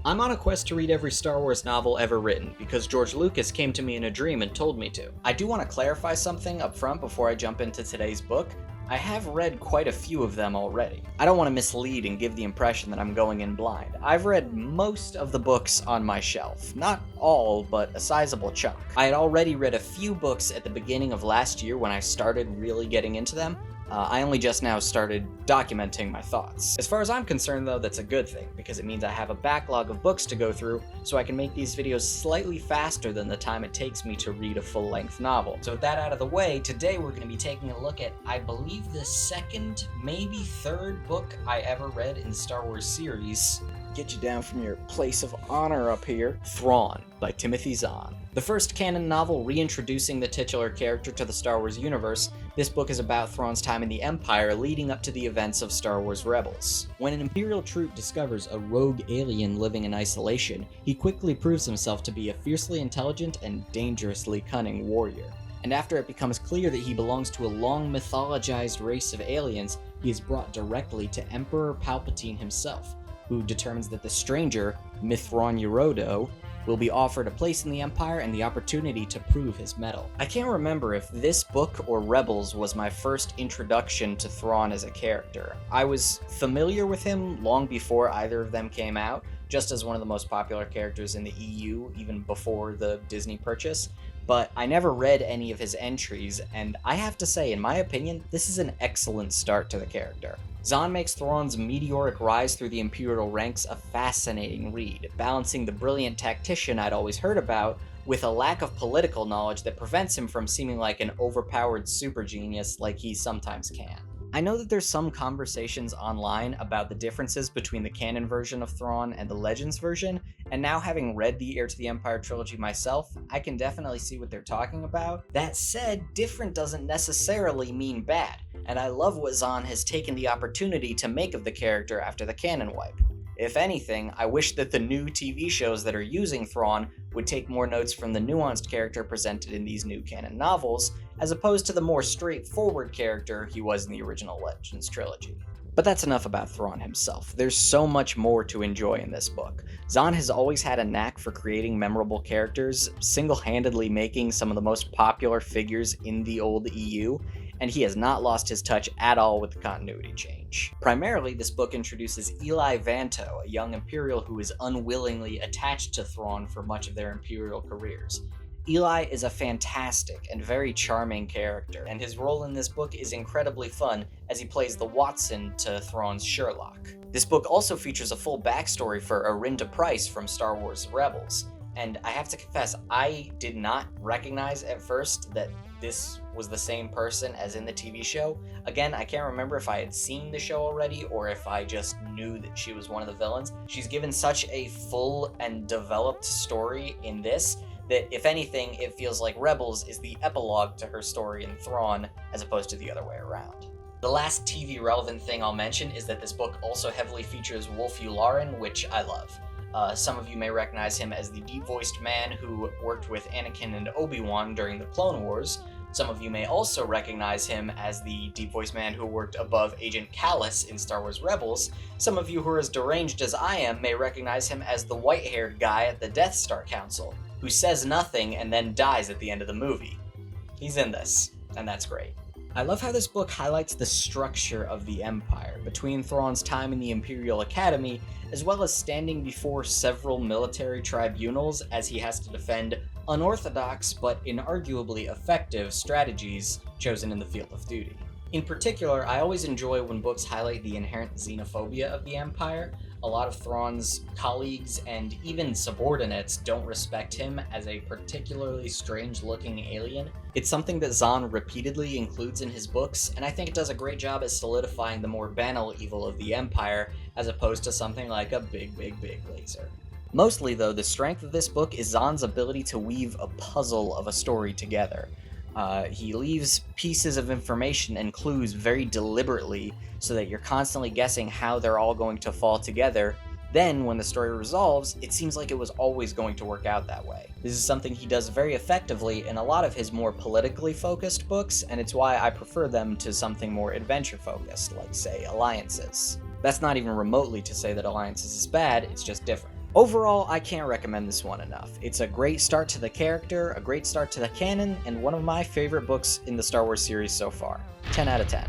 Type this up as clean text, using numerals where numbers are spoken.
I'm on a quest to read every Star Wars novel ever written, because George Lucas came to me in a dream and told me to. I do want to clarify something up front before I jump into today's book. I have read quite a few of them already. I don't want to mislead and give the impression that I'm going in blind. I've read most of the books on my shelf. Not all, but a sizable chunk. I had already read a few books at the beginning of last year when I started really getting into them. I only just now started documenting my thoughts. As far as I'm concerned though, that's a good thing, because it means I have a backlog of books to go through, so I can make these videos slightly faster than the time it takes me to read a full-length novel. So with that out of the way, today we're going to be taking a look at, I believe, the second, maybe third book I ever read in the Star Wars series. Get you down from your place of honor up here. Thrawn by Timothy Zahn. The first canon novel reintroducing the titular character to the Star Wars universe, this book is about Thrawn's time in the Empire leading up to the events of Star Wars Rebels. When an Imperial troop discovers a rogue alien living in isolation, he quickly proves himself to be a fiercely intelligent and dangerously cunning warrior. And after it becomes clear that he belongs to a long mythologized race of aliens, he is brought directly to Emperor Palpatine himself, who determines that the stranger, Thrawn will be offered a place in the Empire and the opportunity to prove his mettle. I can't remember if this book or Rebels was my first introduction to Thrawn as a character. I was familiar with him long before either of them came out, just as one of the most popular characters in the EU, even before the Disney purchase, but I never read any of his entries, and I have to say, in my opinion, this is an excellent start to the character. Zahn makes Thrawn's meteoric rise through the Imperial ranks a fascinating read, balancing the brilliant tactician I'd always heard about with a lack of political knowledge that prevents him from seeming like an overpowered super genius like he sometimes can. I know that there's some conversations online about the differences between the canon version of Thrawn and the Legends version, and now having read the Heir to the Empire trilogy myself, I can definitely see what they're talking about. That said, different doesn't necessarily mean bad, and I love what Zahn has taken the opportunity to make of the character after the canon wipe. If anything, I wish that the new TV shows that are using Thrawn would take more notes from the nuanced character presented in these new canon novels, as opposed to the more straightforward character he was in the original Legends trilogy. But that's enough about Thrawn himself. There's so much more to enjoy in this book. Zahn has always had a knack for creating memorable characters, single-handedly making some of the most popular figures in the old EU, and he has not lost his touch at all with the continuity change. Primarily, this book introduces Eli Vanto, a young Imperial who is unwillingly attached to Thrawn for much of their Imperial careers. Eli is a fantastic and very charming character, and his role in this book is incredibly fun as he plays the Watson to Thrawn's Sherlock. This book also features a full backstory for Arinda Pryce from Star Wars Rebels, and I have to confess, I did not recognize at first that this was the same person as in the TV show. Again, I can't remember if I had seen the show already or if I just knew that she was one of the villains. She's given such a full and developed story in this that, if anything, it feels like Rebels is the epilogue to her story in Thrawn, as opposed to the other way around. The last TV-relevant thing I'll mention is that this book also heavily features Wolf Yularen, which I love. Some of you may recognize him as the deep-voiced man who worked with Anakin and Obi-Wan during the Clone Wars. Some of you may also recognize him as the deep-voiced man who worked above Agent Kallus in Star Wars Rebels. Some of you who are as deranged as I am may recognize him as the white-haired guy at the Death Star Council, who says nothing and then dies at the end of the movie. He's in this, and that's great. I love how this book highlights the structure of the Empire, between Thrawn's time in the Imperial Academy, as well as standing before several military tribunals as he has to defend unorthodox but inarguably effective strategies chosen in the field of duty. In particular, I always enjoy when books highlight the inherent xenophobia of the Empire. A lot of Thrawn's colleagues and even subordinates don't respect him as a particularly strange-looking alien. It's something that Zahn repeatedly includes in his books, and I think it does a great job at solidifying the more banal evil of the Empire, as opposed to something like a big laser. Mostly, though, the strength of this book is Zahn's ability to weave a puzzle of a story together. He leaves pieces of information and clues very deliberately so that you're constantly guessing how they're all going to fall together. Then, when the story resolves, it seems like it was always going to work out that way. This is something he does very effectively in a lot of his more politically focused books, and it's why I prefer them to something more adventure focused, like, say, Alliances. That's not even remotely to say that Alliances is bad, it's just different. Overall, I can't recommend this one enough. It's a great start to the character, a great start to the canon, and one of my favorite books in the Star Wars series so far. 10 out of 10.